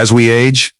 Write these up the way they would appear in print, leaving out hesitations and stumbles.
As we age,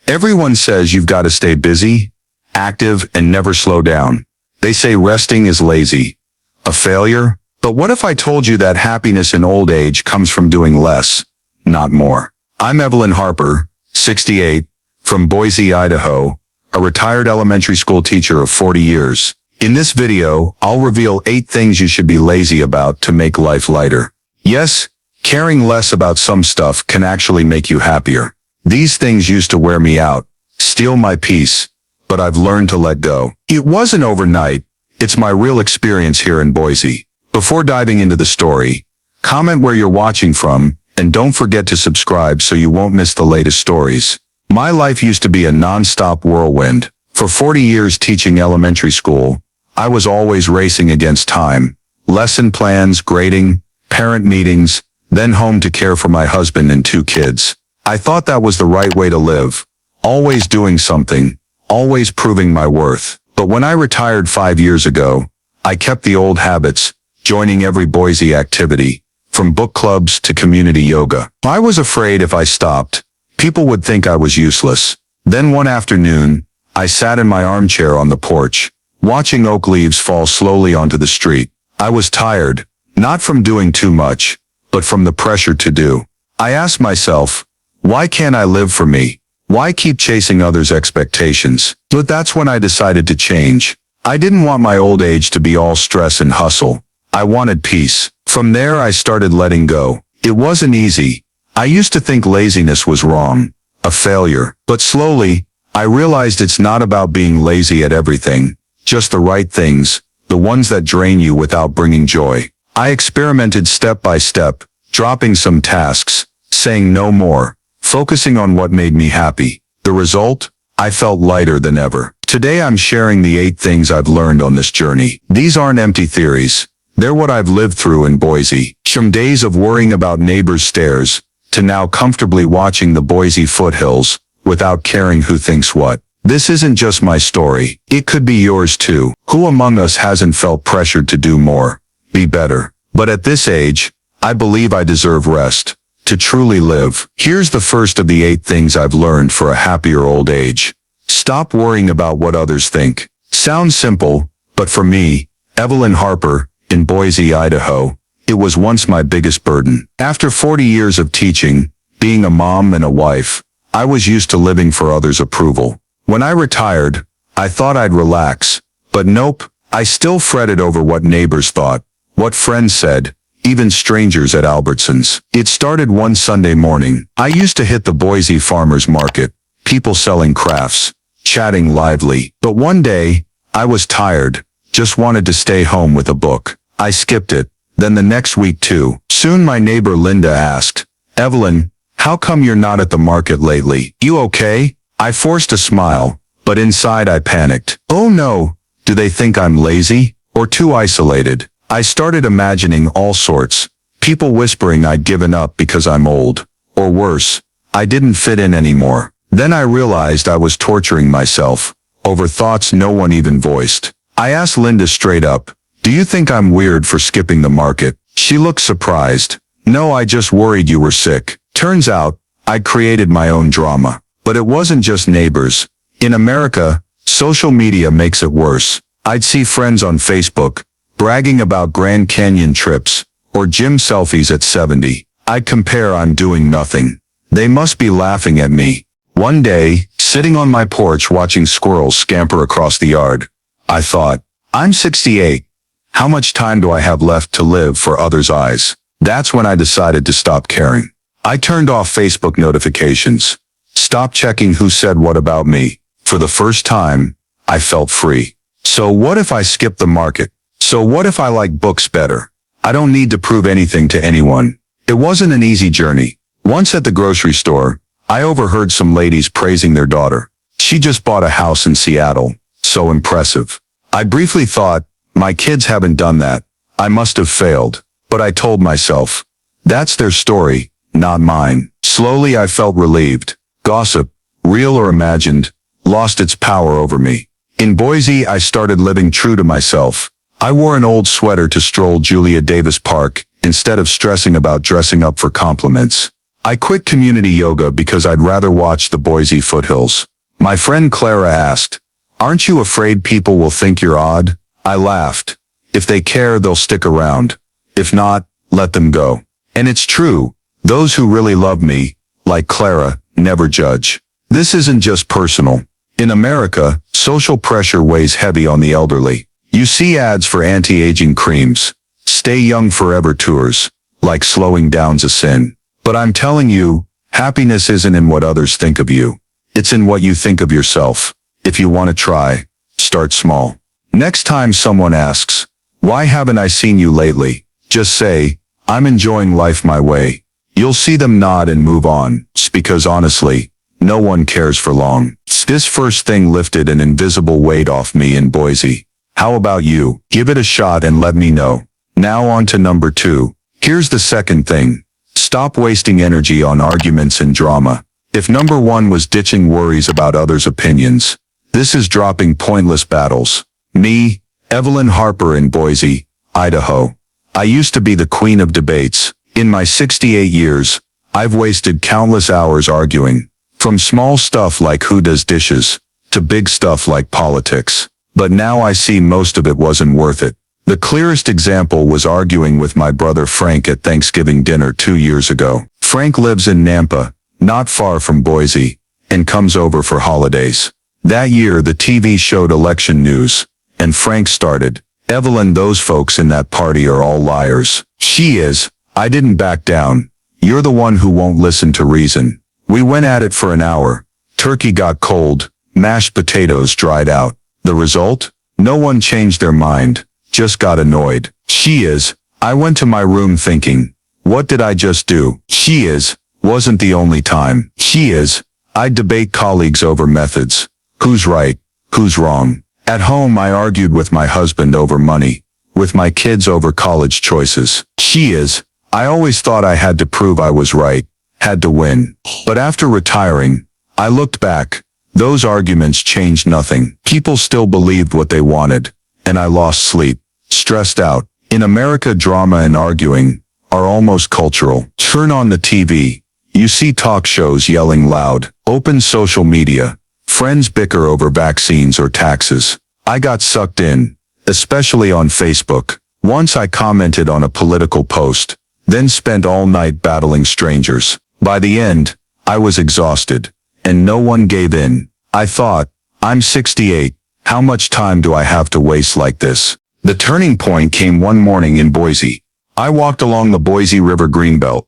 everyone says you've got to stay busy, active, and never slow down. They say resting is lazy, a failure. But what if I told you that happiness in old age comes from doing less, not more? I'm Evelyn Harper, 68, from Boise, Idaho, a retired elementary school teacher of 40 years. In this video, I'll reveal 8 things you should be lazy about to make life lighter. Yes, caring less about some stuff can actually make you happier. These things used to wear me out, steal my peace, but I've learned to let go. It wasn't overnight. It's my real experience here in Boise. Before diving into the story, comment where you're watching from, and don't forget to subscribe so you won't miss the latest stories. My life used to be a non-stop whirlwind. For 40 years teaching elementary school, I was always racing against time. Lesson plans, grading, parent meetings, then home to care for my husband and 2 kids. I thought that was the right way to live. Always doing something, always proving my worth. But when I retired 5 years ago, I kept the old habits, joining every Boise activity, from book clubs to community yoga. I was afraid if I stopped, people would think I was useless. Then one afternoon, I sat in my armchair on the porch, watching oak leaves fall slowly onto the street. I was tired, not from doing too much, but from the pressure to do. I asked myself, why can't I live for me? Why keep chasing others' expectations? But that's when I decided to change. I didn't want my old age to be all stress and hustle. I wanted peace. From there I started letting go. It wasn't easy. I used to think laziness was wrong, a failure. But slowly, I realized it's not about being lazy at everything. Just the right things, the ones that drain you without bringing joy. I experimented step by step, dropping some tasks, saying no more, focusing on what made me happy. The result? I felt lighter than ever. Today I'm sharing the 8 things I've learned on this journey. These aren't empty theories. They're what I've lived through in Boise. From days of worrying about neighbors' stares, to now comfortably watching the Boise foothills, without caring who thinks what. This isn't just my story. It could be yours too. Who among us hasn't felt pressured to do more, be better? But at this age, I believe I deserve rest, to truly live. Here's the first of the 8 things I've learned for a happier old age. Stop worrying about what others think. Sounds simple, but for me, Evelyn Harper, in Boise, Idaho, it was once my biggest burden. After 40 years of teaching, being a mom and a wife, I was used to living for others' approval. When I retired, I thought I'd relax, but nope, I still fretted over what neighbors thought, what friends said, even strangers at Albertsons. It started one Sunday morning. I used to hit the Boise farmers market, people selling crafts, chatting lively. But one day, I was tired, just wanted to stay home with a book. I skipped it, then the next week too. Soon my neighbor Linda asked, "Evelyn, how come you're not at the market lately? You okay?" I forced a smile, but inside I panicked. Oh no, do they think I'm lazy? Or too isolated? I started imagining all sorts. People whispering I'd given up because I'm old. Or worse, I didn't fit in anymore. Then I realized I was torturing myself, over thoughts no one even voiced. I asked Linda straight up, "Do you think I'm weird for skipping the market?" She looked surprised. "No, I just worried you were sick." Turns out, I'd created my own drama. But it wasn't just neighbors. In America, social media makes it worse. I'd see friends on Facebook, bragging about Grand Canyon trips, or gym selfies at 70. I'd compare. I'm doing nothing. They must be laughing at me. One day, sitting on my porch watching squirrels scamper across the yard, I thought, I'm 68. How much time do I have left to live for others' eyes? That's when I decided to stop caring. I turned off Facebook notifications. Stop checking who said what about me. For the first time, I felt free. So what if I skip the market? So what if I like books better? I don't need to prove anything to anyone. It wasn't an easy journey. Once at the grocery store, I overheard some ladies praising their daughter. She just bought a house in Seattle. So impressive. I briefly thought, my kids haven't done that. I must have failed. But I told myself, that's their story, not mine. Slowly I felt relieved. Gossip, real or imagined, lost its power over me. In Boise, I started living true to myself. I wore an old sweater to stroll Julia Davis Park, instead of stressing about dressing up for compliments. I quit community yoga because I'd rather watch the Boise foothills. My friend Clara asked, "Aren't you afraid people will think you're odd?" I laughed. If they care, they'll stick around. If not, let them go. And it's true. Those who really love me, like Clara, never judge. This isn't just personal. In America, social pressure weighs heavy on the elderly. You see ads for anti-aging creams, stay young forever tours, like slowing down's a sin. But I'm telling you, happiness isn't in what others think of you. It's in what you think of yourself. If you want to try, start small. Next time someone asks, "Why haven't I seen you lately?" just say, "I'm enjoying life my way." You'll see them nod and move on, because honestly, no one cares for long. This first thing lifted an invisible weight off me in Boise. How about you? Give it a shot and let me know. Now on to number 2. Here's the second thing. Stop wasting energy on arguments and drama. If number 1 was ditching worries about others' opinions, this is dropping pointless battles. Me, Evelyn Harper in Boise, Idaho. I used to be the queen of debates. In my 68 years, I've wasted countless hours arguing. From small stuff like who does dishes, to big stuff like politics. But now I see most of it wasn't worth it. The clearest example was arguing with my brother Frank at Thanksgiving dinner 2 years ago. Frank lives in Nampa, not far from Boise, and comes over for holidays. That year the TV showed election news, and Frank started, "Evelyn, those folks in that party are all liars." She is. I didn't back down. You're the one who won't listen to reason. We went at it for an hour. Turkey got cold, mashed potatoes dried out. The result? No one changed their mind, just got annoyed. She is. I went to my room thinking, what did I just do? She is. Wasn't the only time. She is. I debate colleagues over methods. Who's right? Who's wrong? At home I argued with my husband over money, with my kids over college choices. She is. I always thought I had to prove I was right, had to win. But after retiring, I looked back. Those arguments changed nothing. People still believed what they wanted, and I lost sleep, stressed out. In America, drama and arguing are almost cultural. Turn on the TV. You see talk shows yelling loud. Open social media. Friends bicker over vaccines or taxes. I got sucked in, especially on Facebook. Once I commented on a political post, then spent all night battling strangers. By the end, I was exhausted, and no one gave in. I thought, I'm 68, how much time do I have to waste like this? The turning point came one morning in Boise. I walked along the Boise River Greenbelt,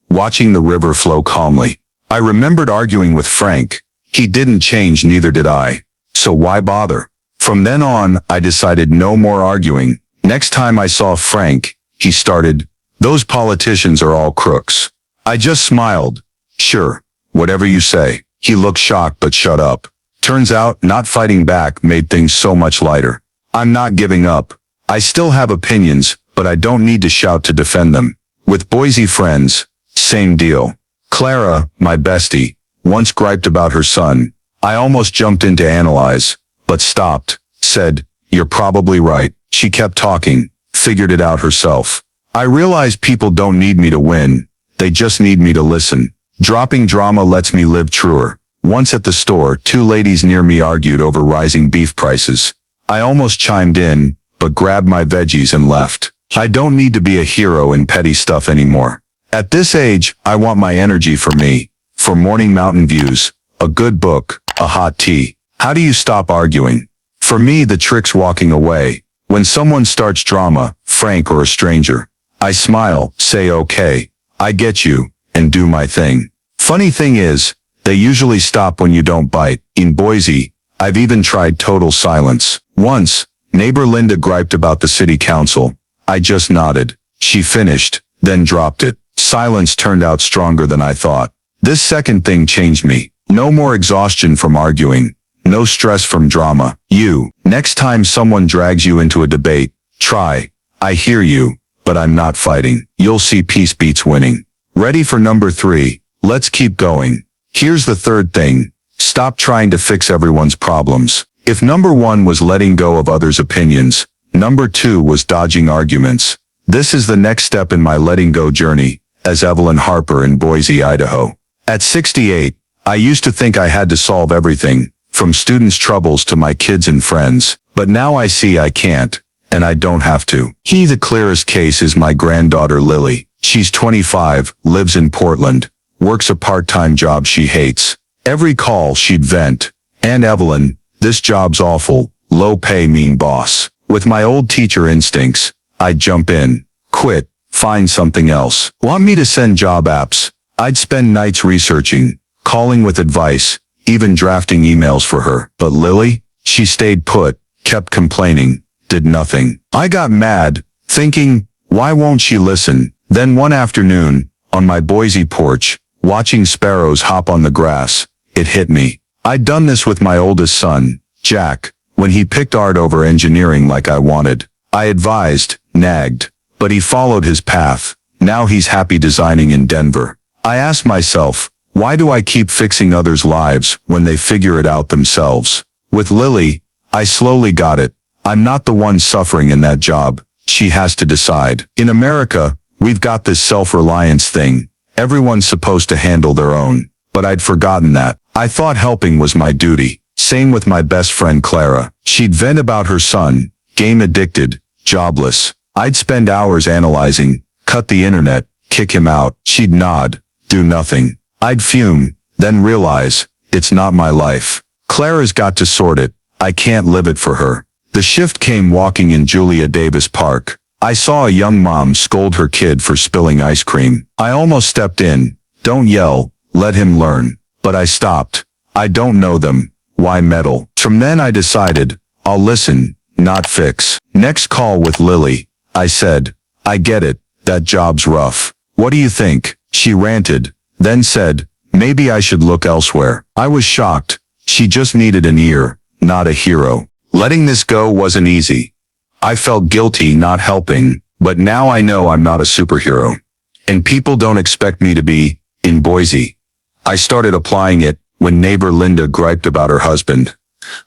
watching the river flow calmly. I remembered arguing with Frank. He didn't change, neither did I. So why bother? From then on, I decided no more arguing. Next time I saw Frank, he started, "Those politicians are all crooks." I just smiled. "Sure, whatever you say." He looked shocked but shut up. Turns out, not fighting back made things so much lighter. I'm not giving up. I still have opinions, but I don't need to shout to defend them. With Boise friends, same deal. Clara, my bestie, once griped about her son. I almost jumped in to analyze, but stopped, said, "You're probably right." She kept talking, figured it out herself. I realized people don't need me to win. They just need me to listen. Dropping drama lets me live truer. Once at the store, 2 ladies near me argued over rising beef prices. I almost chimed in, but grabbed my veggies and left. I don't need to be a hero in petty stuff anymore. At this age, I want my energy for me, for morning mountain views, a good book, a hot tea. How do you stop arguing? For me, the trick's walking away. When someone starts drama, Frank or a stranger, I smile, say okay, I get you, and do my thing. Funny thing is, they usually stop when you don't bite. In Boise, I've even tried total silence. Once, neighbor Linda griped about the city council. I just nodded. She finished, then dropped it. Silence turned out stronger than I thought. This second thing changed me. No more exhaustion from arguing. No stress from drama. Next time someone drags you into a debate, try, "I hear you, but I'm not fighting." You'll see peace beats winning. Ready for number 3? Let's keep going. Here's the third thing. Stop trying to fix everyone's problems. If number 1 was letting go of others' opinions, number 2 was dodging arguments. This is the next step in my letting go journey. as Evelyn Harper in Boise, Idaho. At 68, I used to think I had to solve everything, from students' troubles to my kids and friends, but now I see I can't, and I don't have to. The clearest case is my granddaughter Lily. She's 25, lives in Portland, works a part-time job she hates. Every call she'd vent, "And Evelyn, this job's awful, low pay, mean boss." With my old teacher instincts, I'd jump in, quit, find something else. Want me to send job apps? I'd spend nights researching, calling with advice, even drafting emails for her. But Lily, she stayed put, kept complaining, did nothing. I got mad, thinking, why won't she listen? Then one afternoon, on my Boise porch, watching sparrows hop on the grass, it hit me. I'd done this with my oldest son, Jack, when he picked art over engineering like I wanted. I advised, nagged, but he followed his path. Now he's happy designing in Denver. I asked myself, why do I keep fixing others' lives when they figure it out themselves? With Lily, I slowly got it. I'm not the one suffering in that job. She has to decide. In America, we've got this self-reliance thing. Everyone's supposed to handle their own. But I'd forgotten that. I thought helping was my duty. Same with my best friend Clara. She'd vent about her son, game addicted, jobless. I'd spend hours analyzing, cut the internet, kick him out. She'd nod, do nothing. I'd fume, then realize, it's not my life. Clara's got to sort it. I can't live it for her. The shift came walking in Julia Davis Park. I saw a young mom scold her kid for spilling ice cream. I almost stepped in. Don't yell, let him learn. But I stopped. I don't know them. Why meddle? From then I decided, I'll listen, not fix. Next call with Lily. I said, I get it, that job's rough. What do you think? She ranted, then said, maybe I should look elsewhere. I was shocked. She just needed an ear, not a hero. Letting this go wasn't easy. I felt guilty not helping, but now I know I'm not a superhero. And people don't expect me to be, in Boise. I started applying it when neighbor Linda griped about her husband.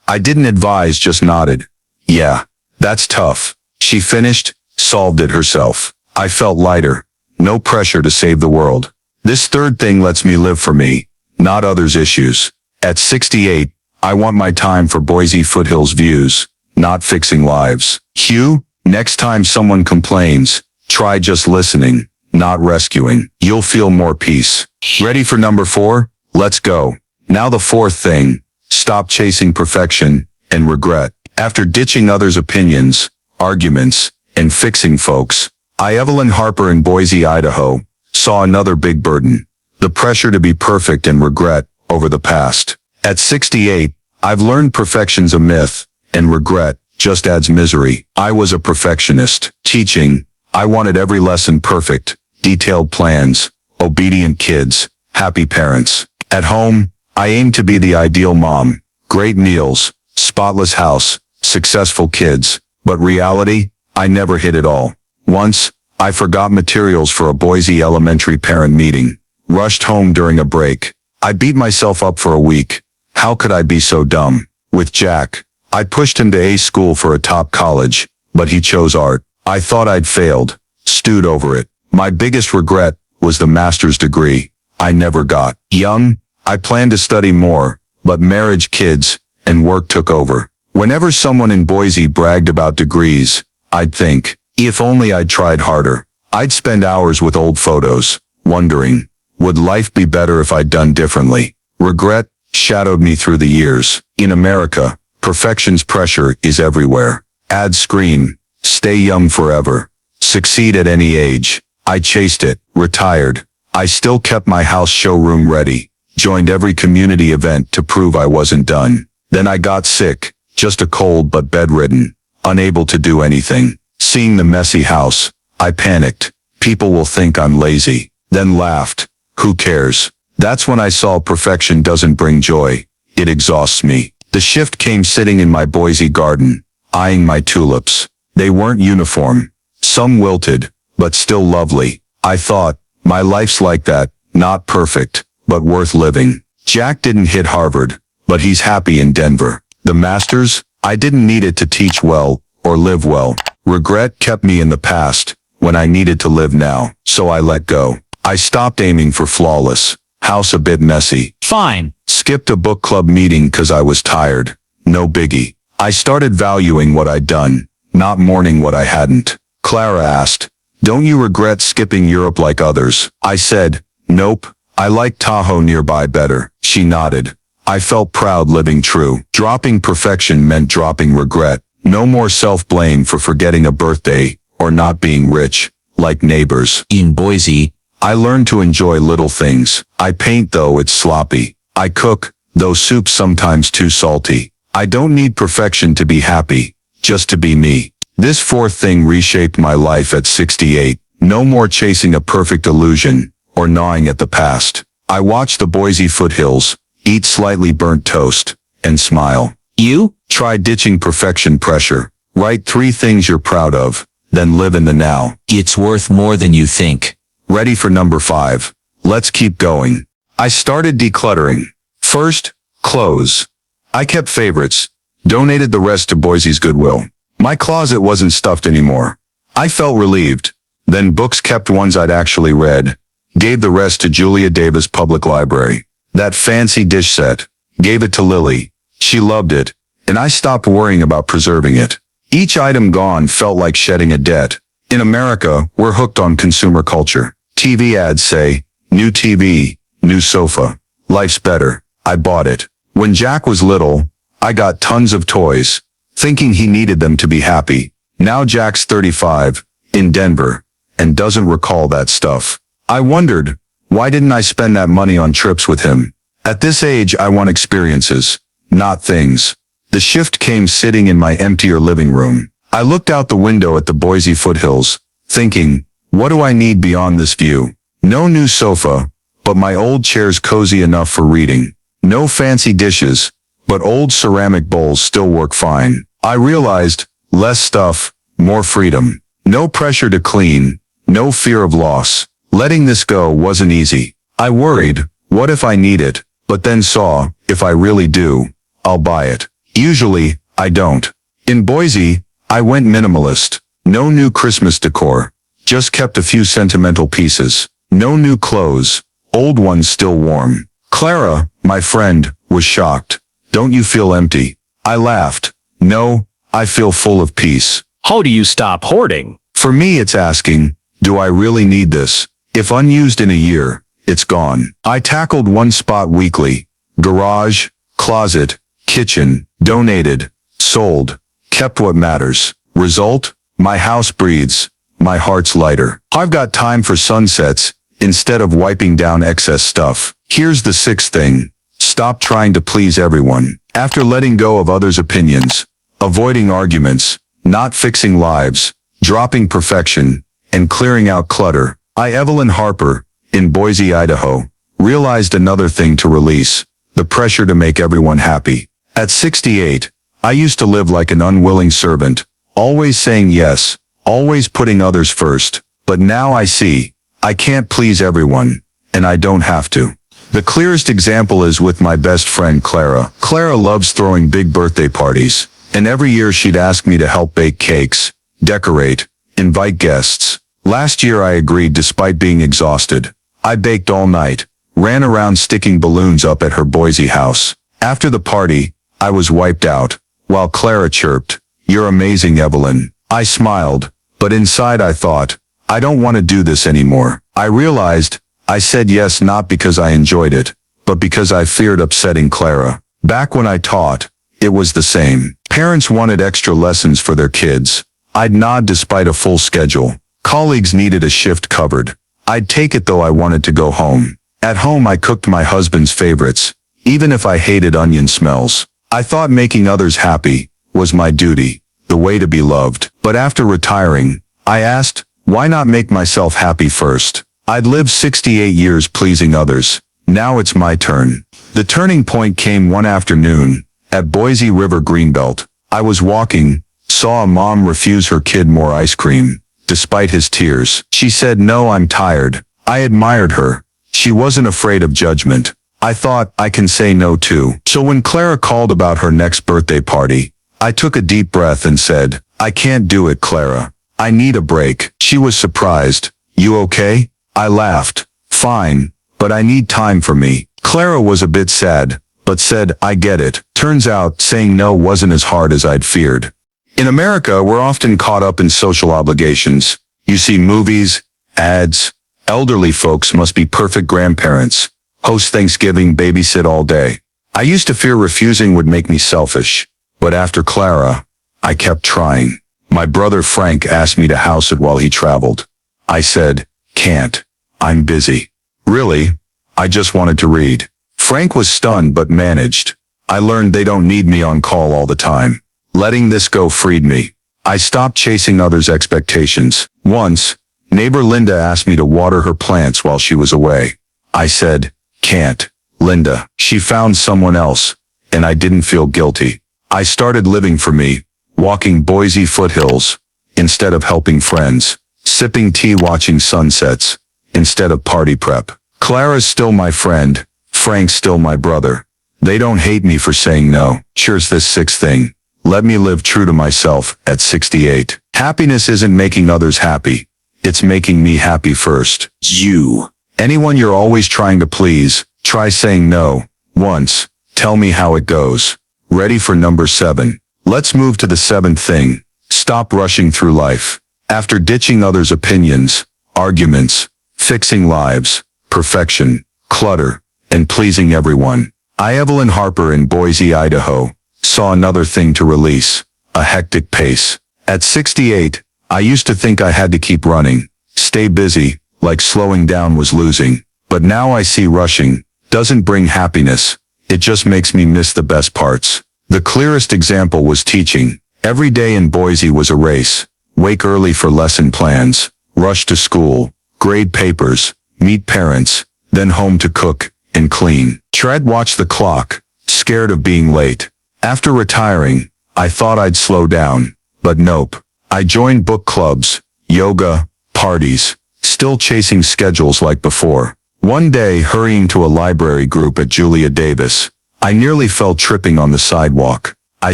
I didn't advise, just nodded. Yeah, that's tough. She finished, solved it herself. I felt lighter. No pressure to save the world. This third thing lets me live for me, not others' issues. At 68, I want my time for Boise foothills views, not fixing lives. Hugh, next time someone complains, try just listening, not rescuing. You'll feel more peace. Ready for number 4? Let's go. Now the fourth thing, stop chasing perfection and regret. After ditching others' opinions, arguments, and fixing folks, Evelyn Harper in Boise, Idaho, saw another big burden, the pressure to be perfect and regret over the past. At 68, I've learned perfection's a myth, and regret just adds misery. I was a perfectionist. Teaching, I wanted every lesson perfect, detailed plans, obedient kids, happy parents. At home, I aimed to be the ideal mom, great meals, spotless house, successful kids, but reality, I never hit it all. Once, I forgot materials for a Boise elementary parent meeting, rushed home during a break. I beat myself up for a week. How could I be so dumb? With Jack, I pushed him to A school for a top college, but he chose art. I thought I'd failed, stewed over it. My biggest regret was the master's degree I never got. Young, I planned to study more, but marriage, kids, and work took over. Whenever someone in Boise bragged about degrees, I'd think, if only I'd tried harder. I'd spend hours with old photos, wondering, would life be better if I'd done differently? Regret shadowed me through the years. In America, perfection's pressure is everywhere. Ads scream, stay young forever, succeed at any age. I chased it, retired. I still kept my house showroom ready, joined every community event to prove I wasn't done. Then I got sick, just a cold but bedridden, unable to do anything. Seeing the messy house, I panicked. People will think I'm lazy. Then laughed. Who cares? That's when I saw perfection doesn't bring joy. It exhausts me. The shift came sitting in my Boise garden, eyeing my tulips. They weren't uniform. Some wilted, but still lovely. I thought, my life's like that, not perfect, but worth living. Jack didn't hit Harvard, but he's happy in Denver. The masters, I didn't need it to teach well or live well. Regret kept me in the past when I needed to live now, so I let go. I stopped aiming for flawless. House a bit messy. Fine. Skipped a book club meeting 'cause I was tired. No biggie. I started valuing what I'd done, not mourning what I hadn't. Clara asked, "Don't you regret skipping Europe like others?" I said, "Nope, I like Tahoe nearby better." She nodded. I felt proud living true. Dropping perfection meant dropping regret. No more self-blame for forgetting a birthday or not being rich, like neighbors. In Boise, I learned to enjoy little things. I paint though it's sloppy. I cook, though soup's sometimes too salty. I don't need perfection to be happy, just to be me. This fourth thing reshaped my life at 68. No more chasing a perfect illusion or gnawing at the past. I watch the Boise foothills, eat slightly burnt toast, and smile. you? Try ditching perfection pressure. Write 3 things you're proud of, then live in the now. It's worth more than you think. Ready for number 5. Let's keep going. I started decluttering. First, clothes. I kept favorites, donated the rest to Boise's Goodwill. My closet wasn't stuffed anymore. I felt relieved. Then books, kept ones I'd actually read. Gave the rest to Julia Davis Public Library. That fancy dish set. Gave it to Lily. She loved it, and I stopped worrying about preserving it. Each item gone felt like shedding a debt. In America, we're hooked on consumer culture. TV ads say, new TV, new sofa. Life's better. I bought it. When Jack was little, I got tons of toys, thinking he needed them to be happy. Now Jack's 35, in Denver, and doesn't recall that stuff. I wondered, why didn't I spend that money on trips with him? At this age, I want experiences, not things. The shift came sitting in my emptier living room. I looked out the window at the Boise foothills, thinking, what do I need beyond this view? No new sofa, but my old chair's cozy enough for reading. No fancy dishes, but old ceramic bowls still work fine. I realized, less stuff, more freedom. No pressure to clean, no fear of loss. Letting this go wasn't easy. I worried, what if I need it? But then saw, if I really do, I'll buy it. Usually, I don't. In Boise, I went minimalist. No new Christmas decor. Just kept a few sentimental pieces. No new clothes. Old ones still warm. Clara, my friend, was shocked. Don't you feel empty? I laughed. No, I feel full of peace. How do you stop hoarding? For me, it's asking, do I really need this? If unused in a year, it's gone. I tackled one spot weekly. Garage, closet, kitchen, donated, sold, kept what matters. Result, my house breathes, my heart's lighter. I've got time for sunsets, instead of wiping down excess stuff. Here's the 6th thing. Stop trying to please everyone. After letting go of others' opinions, avoiding arguments, not fixing lives, dropping perfection, and clearing out clutter, Evelyn Harper, in Boise, Idaho, realized another thing to release, the pressure to make everyone happy. At 68, I used to live like an unwilling servant, always saying yes, always putting others first. But now I see, I can't please everyone, and I don't have to. The clearest example is with my best friend Clara. Clara loves throwing big birthday parties, and every year she'd ask me to help bake cakes, decorate, invite guests. Last year I agreed despite being exhausted. I baked all night, ran around sticking balloons up at her Boise house. After the party, I was wiped out, while Clara chirped, "You're amazing, Evelyn." I smiled, but inside I thought, I don't want to do this anymore. I realized, I said yes not because I enjoyed it, but because I feared upsetting Clara. Back when I taught, it was the same. Parents wanted extra lessons for their kids. I'd nod despite a full schedule. Colleagues needed a shift covered. I'd take it though I wanted to go home. At home I cooked my husband's favorites, even if I hated onion smells. I thought making others happy was my duty, the way to be loved. But after retiring, I asked, why not make myself happy first? I'd lived 68 years pleasing others. Now it's my turn. The turning point came one afternoon, at Boise River Greenbelt. I was walking, saw a mom refuse her kid more ice cream, despite his tears. She said, "No, I'm tired." I admired her. She wasn't afraid of judgment. I thought, I can say no too. So when Clara called about her next birthday party, I took a deep breath and said, I can't do it, Clara. I need a break. She was surprised. You okay? I laughed. Fine, but I need time for me. Clara was a bit sad, but said, I get it. Turns out, saying no wasn't as hard as I'd feared. In America, we're often caught up in social obligations. You see movies, ads. Elderly folks must be perfect grandparents. Host Thanksgiving, babysit all day. I used to fear refusing would make me selfish. But after Clara, I kept trying. My brother Frank asked me to house it while he traveled. I said, can't. I'm busy. Really? I just wanted to read. Frank was stunned but managed. I learned they don't need me on call all the time. Letting this go freed me. I stopped chasing others' expectations. Once, neighbor Linda asked me to water her plants while she was away. I said, can't, Linda. She found someone else, and I didn't feel guilty. I started living for me, walking Boise foothills, instead of helping friends, sipping tea watching sunsets, instead of party prep. Clara's still my friend, Frank's still my brother. They don't hate me for saying no. Cheers this sixth thing. Let me live true to myself at 68. Happiness isn't making others happy. It's making me happy first. You. Anyone you're always trying to please, try saying no. Once. Tell me how it goes. Ready for number 7. Let's move to the 7th thing. Stop rushing through life. After ditching others' opinions, arguments, fixing lives, perfection, clutter, and pleasing everyone, Evelyn Harper in Boise, Idaho, saw another thing to release, a hectic pace. At 68, I used to think I had to keep running, stay busy, like slowing down was losing. But now I see rushing doesn't bring happiness. It just makes me miss the best parts. The clearest example was teaching. Every day in Boise was a race. Wake early for lesson plans, rush to school, grade papers, meet parents, then home to cook and clean. Tread watch the clock, scared of being late. After retiring, I thought I'd slow down, but nope. I joined book clubs, yoga, parties, still chasing schedules like before. One day, hurrying to a library group at Julia Davis, I nearly fell tripping on the sidewalk. I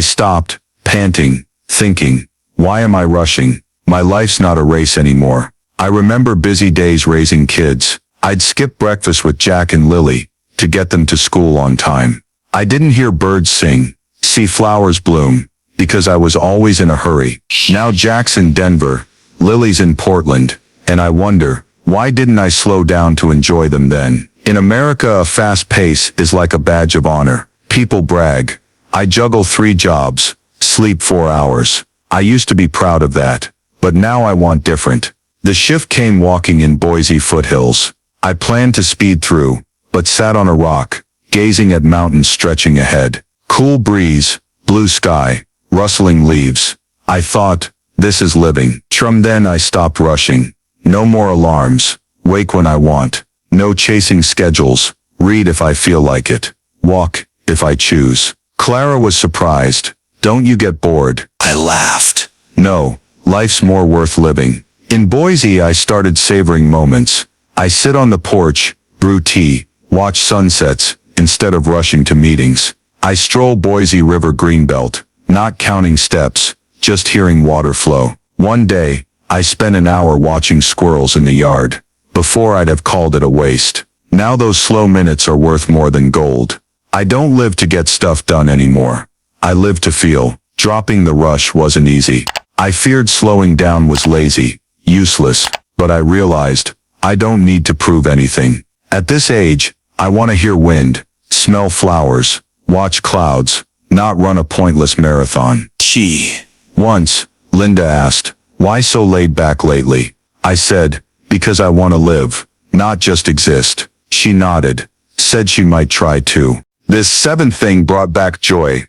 stopped, panting, thinking, why am I rushing? My life's not a race anymore. I remember busy days raising kids. I'd skip breakfast with Jack and Lily to get them to school on time. I didn't hear birds sing, see flowers bloom, because I was always in a hurry. Now Jack's in Denver, Lily's in Portland, and I wonder, why didn't I slow down to enjoy them then? In America, a fast pace is like a badge of honor. People brag. I juggle 3 jobs, sleep 4 hours. I used to be proud of that, but now I want different. The shift came walking in Boise foothills. I planned to speed through, but sat on a rock, gazing at mountains stretching ahead. Cool breeze, blue sky, rustling leaves. I thought, this is living. From then I stopped rushing. No more alarms. Wake when I want. No chasing schedules. Read if I feel like it. Walk, if I choose. Clara was surprised. Don't you get bored? I laughed. No, life's more worth living. In Boise, I started savoring moments. I sit on the porch, brew tea, watch sunsets, instead of rushing to meetings. I stroll Boise River Greenbelt, not counting steps, just hearing water flow. One day, I spent an hour watching squirrels in the yard. Before I'd have called it a waste. Now those slow minutes are worth more than gold. I don't live to get stuff done anymore. I live to feel. Dropping the rush wasn't easy. I feared slowing down was lazy, useless, but I realized I don't need to prove anything. At this age, I want to hear wind, smell flowers, watch clouds, not run a pointless marathon. Gee. Once, Linda asked, why so laid back lately? I said, because I want to live, not just exist. She nodded, said she might try too. This 7th thing brought back joy.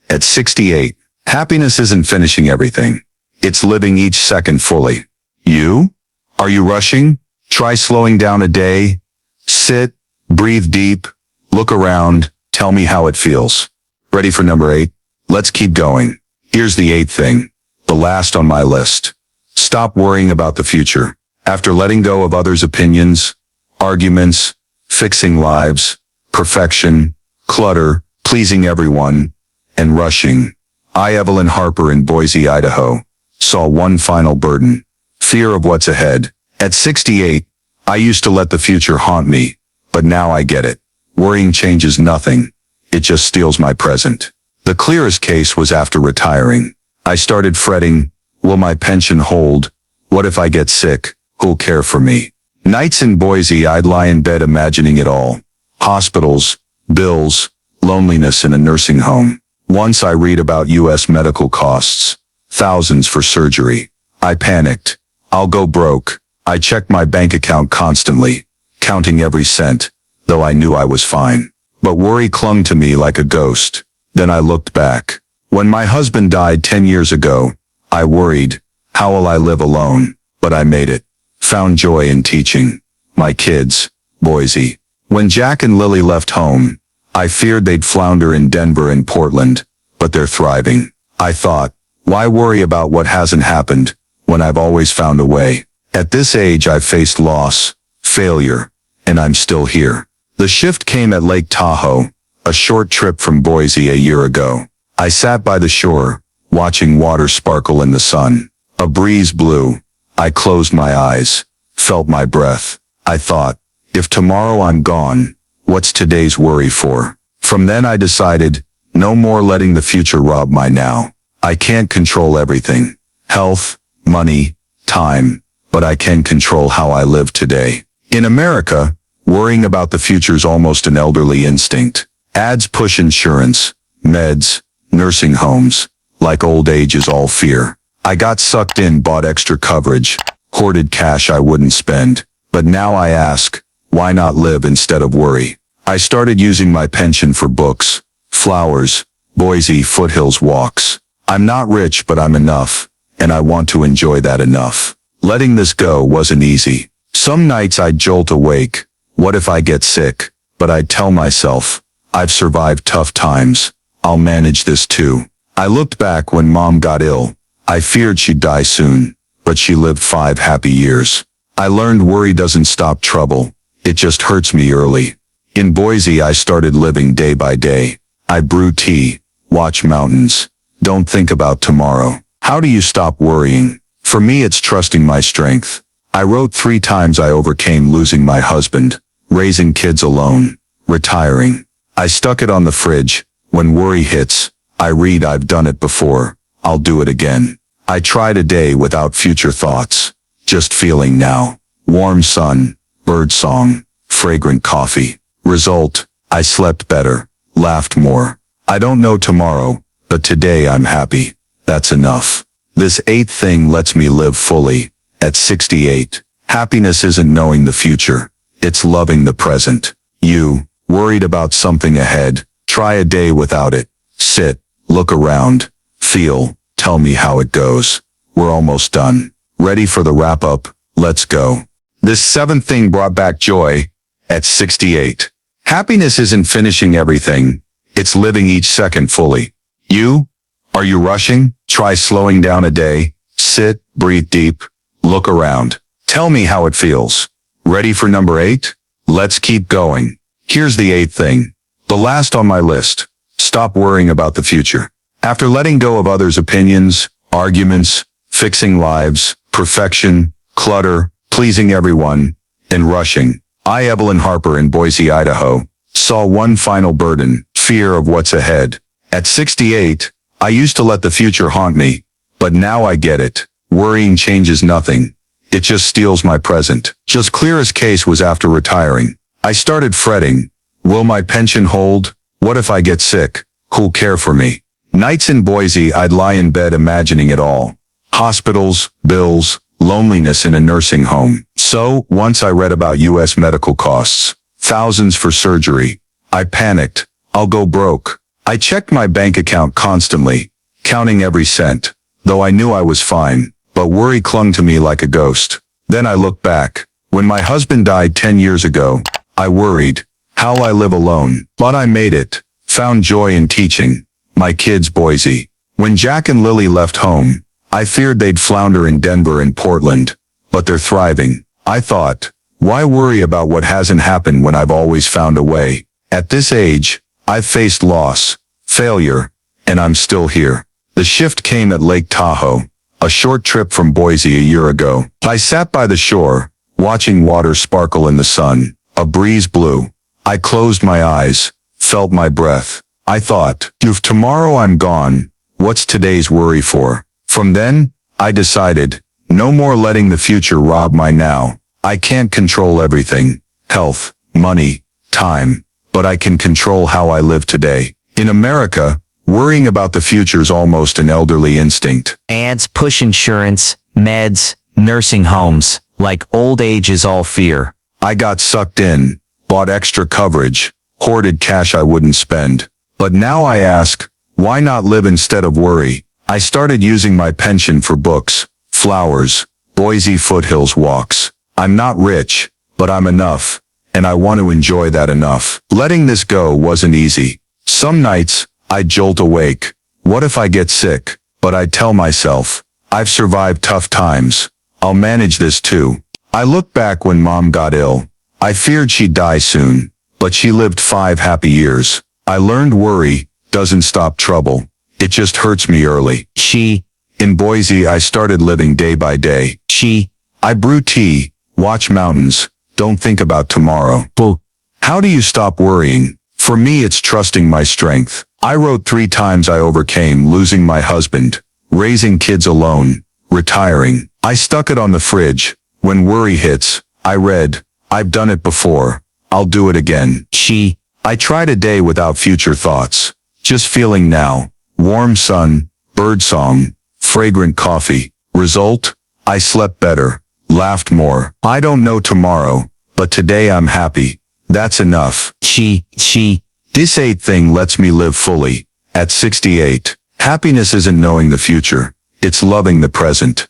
At 68, happiness isn't finishing everything. It's living each second fully. You? Are you rushing? Try slowing down a day. Sit, breathe deep, look around, tell me how it feels. Ready for number 8? Let's keep going. Here's the 8th thing, the last on my list. Stop worrying about the future. After letting go of others' opinions, arguments, fixing lives, perfection, clutter, pleasing everyone, and rushing, Evelyn Harper in Boise, Idaho, saw one final burden, fear of what's ahead. At 68, I used to let the future haunt me, but now I get it. Worrying changes nothing. It just steals my present. The clearest case was after retiring. I started fretting, will my pension hold? What if I get sick? Who'll care for me? Nights in Boise I'd lie in bed imagining it all. Hospitals, bills, loneliness in a nursing home. Once I read about U.S. medical costs. Thousands for surgery. I panicked. I'll go broke. I checked my bank account constantly, counting every cent, though I knew I was fine. But worry clung to me like a ghost. Then I looked back. When my husband died 10 years ago, I worried, how will I live alone? But I made it. Found joy in teaching. My kids, Boise. When Jack and Lily left home, I feared they'd flounder in Denver and Portland, but they're thriving. I thought, why worry about what hasn't happened, when I've always found a way? At this age I've faced loss, failure, and I'm still here. The shift came at Lake Tahoe, a short trip from Boise a year ago. I sat by the shore, watching water sparkle in the sun. A breeze blew. I closed my eyes, felt my breath. I thought, if tomorrow I'm gone, what's today's worry for? From then I decided, no more letting the future rob my now. I can't control everything. Health, money, time, but I can control how I live today. In America, worrying about the future's almost an elderly instinct. Ads push insurance, meds, nursing homes, like old age is all fear. I got sucked in, bought extra coverage, hoarded cash I wouldn't spend. But now I ask, why not live instead of worry? I started using my pension for books, flowers, Boise foothills walks. I'm not rich, but I'm enough, and I want to enjoy that enough. Letting this go wasn't easy. Some nights I'd jolt awake. What if I get sick? But I'd tell myself, I've survived tough times. I'll manage this too. I looked back when Mom got ill. I feared she'd die soon, but she lived 5 happy years. I learned worry doesn't stop trouble. It just hurts me early. In Boise I started living day by day. I brew tea, watch mountains, don't think about tomorrow. How do you stop worrying? For me it's trusting my strength. I wrote 3 times I overcame losing my husband, raising kids alone, retiring. I stuck it on the fridge. When worry hits, I read I've done it before. I'll do it again. I tried a day without future thoughts. Just feeling now. Warm sun, bird song, fragrant coffee. Result, I slept better, laughed more. I don't know tomorrow, but today I'm happy. That's enough. This 8th thing lets me live fully. At 68, happiness isn't knowing the future. It's loving the present. You, worried about something ahead, try a day without it. Sit, look around, feel, tell me how it goes. We're almost done. Ready for the wrap up? Let's go. This 7th thing brought back joy. At 68. Happiness isn't finishing everything. It's living each second fully. You? Are you rushing? Try slowing down a day. Sit, breathe deep, look around. Tell me how it feels. Ready for number 8? Let's keep going. Here's the 8th thing. The last on my list. Stop worrying about the future. After letting go of others' opinions, arguments, fixing lives, perfection, clutter, pleasing everyone, and rushing, I, Evelyn Harper in Boise, Idaho, saw one final burden, fear of what's ahead. At 68, I used to let the future haunt me, but now I get it. Worrying changes nothing. It just steals my present. Just clearest case was after retiring. I started fretting. Will my pension hold? What if I get sick? Who'll care for me? Nights in Boise I'd lie in bed imagining it all. Hospitals, bills, loneliness in a nursing home. So, once I read about U.S. medical costs. Thousands for surgery. I panicked. I'll go broke. I checked my bank account constantly, counting every cent, though I knew I was fine, but worry clung to me like a ghost. Then I looked back. When my husband died 10 years ago, I worried, how'll I live alone? But I made it. Found joy in teaching. My kids, Boise. When Jack and Lily left home, I feared they'd flounder in Denver and Portland, but they're thriving. I thought, why worry about what hasn't happened when I've always found a way? At this age, I've faced loss, failure, and I'm still here. The shift came at Lake Tahoe, a short trip from Boise a year ago. I sat by the shore, watching water sparkle in the sun. A breeze blew. I closed my eyes, felt my breath. I thought, if tomorrow I'm gone, what's today's worry for? From then, I decided, no more letting the future rob my now. I can't control everything, health, money, time, but I can control how I live today. In America, worrying about the future's almost an elderly instinct. Ads push insurance, meds, nursing homes, like old age is all fear. I got sucked in, bought extra coverage, hoarded cash I wouldn't spend. But now I ask, why not live instead of worry? I started using my pension for books, flowers, Boise foothills walks. I'm not rich, but I'm enough, and I want to enjoy that enough. Letting this go wasn't easy. Some nights, I'd jolt awake. What if I get sick? But I'd tell myself, I've survived tough times. I'll manage this too. I look back when Mom got ill. I feared she'd die soon, but she lived 5 happy years. I learned worry doesn't stop trouble. It just hurts me early. In Boise, I started living day by day. I brew tea, watch mountains, don't think about tomorrow. How do you stop worrying? For me, it's trusting my strength. I wrote 3 times I overcame losing my husband, raising kids alone, retiring. I stuck it on the fridge. When worry hits, I read, I've done it before. I'll do it again. I tried a day without future thoughts. Just feeling now. Warm sun, birdsong, fragrant coffee. Result? I slept better, laughed more. I don't know tomorrow, but today I'm happy. That's enough. This 8 thing lets me live fully. At 68, happiness isn't knowing the future. It's loving the present.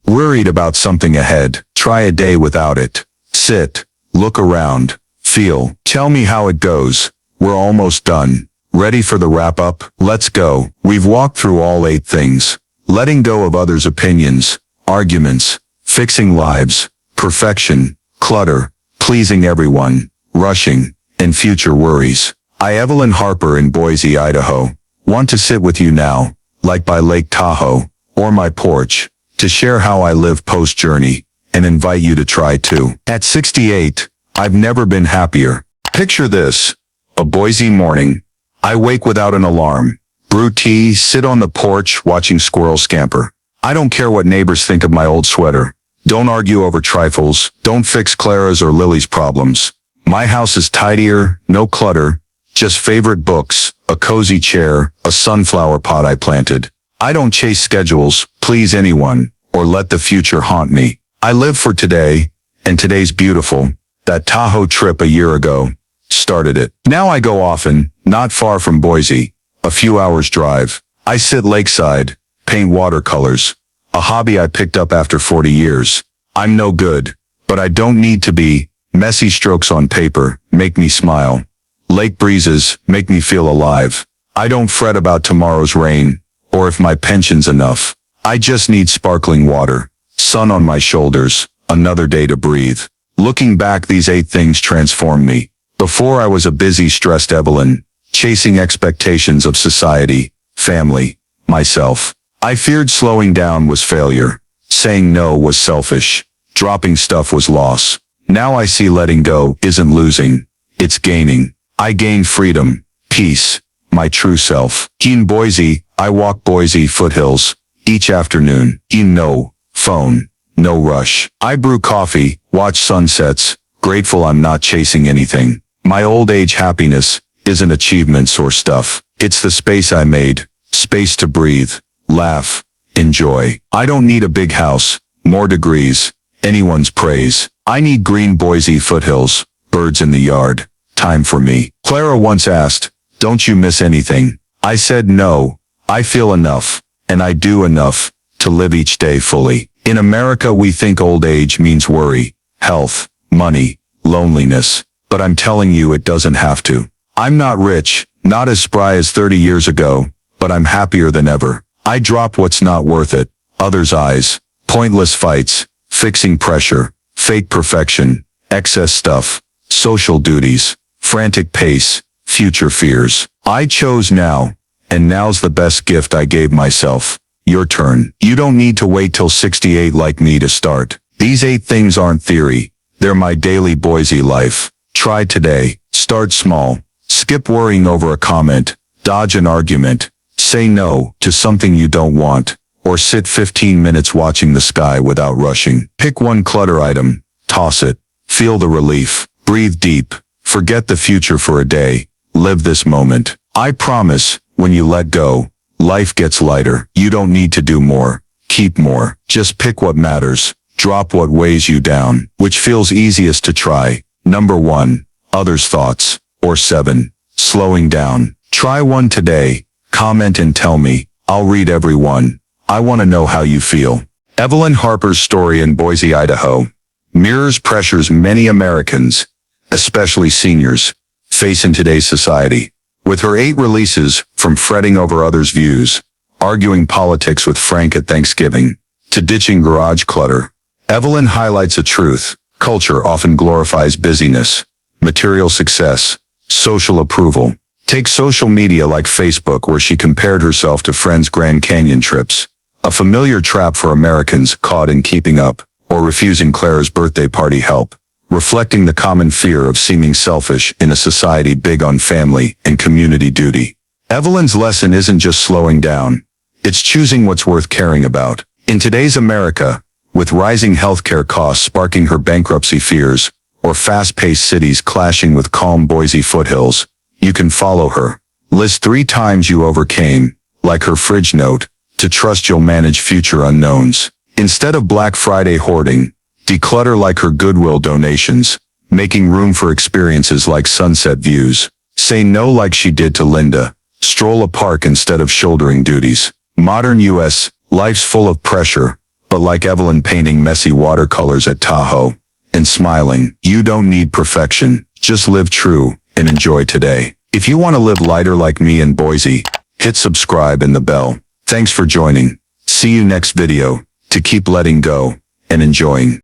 Worried about something ahead. Try a day without it. Sit, look around, feel. Tell me how it goes. We're almost done. Ready for the wrap up? Let's go. We've walked through all 8 things. Letting go of others' opinions, arguments, fixing lives, perfection, clutter, pleasing everyone, rushing, and future worries. I, Evelyn Harper in Boise, Idaho, want to sit with you now, like by Lake Tahoe, or my porch, to share how I live post-journey, and invite you to try too. At 68, I've never been happier. Picture this, a Boise morning. I wake without an alarm, brew tea, sit on the porch watching squirrels scamper. I don't care what neighbors think of my old sweater. Don't argue over trifles. Don't fix Clara's or Lily's problems. My house is tidier, no clutter, just favorite books, a cozy chair, a sunflower pot I planted. I don't chase schedules, please anyone, or let the future haunt me. I live for today, and today's beautiful. That Tahoe trip a year ago started it. Now I go often, not far from Boise, a few hours drive. I sit lakeside, paint watercolors, a hobby I picked up after 40 years. I'm no good, but I don't need to be. Messy strokes on paper make me smile. Lake breezes make me feel alive. I don't fret about tomorrow's rain, or if my pension's enough. I just need sparkling water, sun on my shoulders, another day to breathe. Looking back, these 8 things transformed me. Before I was a busy, stressed Evelyn, chasing expectations of society, family, myself. I feared slowing down was failure. Saying no was selfish. Dropping stuff was loss. Now I see letting go isn't losing. It's gaining. I gain freedom, peace, my true self. In Boise, I walk Boise foothills each afternoon. No phone, no rush. I brew coffee, watch sunsets, grateful I'm not chasing anything. My old age happiness isn't achievements or stuff. It's the space I made, space to breathe, laugh, enjoy. I don't need a big house, more degrees, anyone's praise. I need green Boise foothills, birds in the yard, time for me. Clara once asked, don't you miss anything? I said no, I feel enough, and I do enough, to live each day fully. In America we think old age means worry, health, money, loneliness, but I'm telling you it doesn't have to. I'm not rich, not as spry as 30 years ago, but I'm happier than ever. I dropped what's not worth it, others' eyes, pointless fights, fixing pressure, fake perfection, excess stuff, social duties, frantic pace, future fears. I chose now, and now's the best gift I gave myself. Your turn. You don't need to wait till 68 like me to start. These 8 things aren't theory. They're my daily Boise life. Try today. Start small. Skip worrying over a comment. Dodge an argument. Say no to something you don't want. Or sit 15 minutes watching the sky without rushing. Pick one clutter item. Toss it. Feel the relief. Breathe deep. Forget the future for a day. Live this moment. I promise, when you let go, life gets lighter. You don't need to do more. Keep more. Just pick what matters. Drop what weighs you down. Which feels easiest to try? Number 1. Others' thoughts. Or 7. Slowing down. Try one today. Comment and tell me. I'll read every one. I want to know how you feel. Evelyn Harper's story in Boise, Idaho, mirrors pressures many Americans, especially seniors, face in today's society. With her 8 releases, from fretting over others' views, arguing politics with Frank at Thanksgiving, to ditching garage clutter, Evelyn highlights a truth. Culture often glorifies busyness, material success, social approval. Take social media like Facebook, where she compared herself to friends' Grand Canyon trips, a familiar trap for Americans caught in keeping up, or refusing Clara's birthday party help, reflecting the common fear of seeming selfish in a society big on family and community duty. Evelyn's lesson isn't just slowing down, it's choosing what's worth caring about. In today's America, with rising healthcare costs sparking her bankruptcy fears, or fast-paced cities clashing with calm Boise foothills, you can follow her. List 3 times you overcame, like her fridge note, to trust you'll manage future unknowns. Instead of Black Friday hoarding, declutter like her Goodwill donations, making room for experiences like sunset views. Say no like she did to Linda. Stroll a park instead of shouldering duties. Modern U.S., life's full of pressure, but like Evelyn painting messy watercolors at Tahoe and smiling, you don't need perfection. Just live true and enjoy today. If you want to live lighter like me in Boise, hit subscribe and the bell. Thanks for joining. See you next video to keep letting go and enjoying.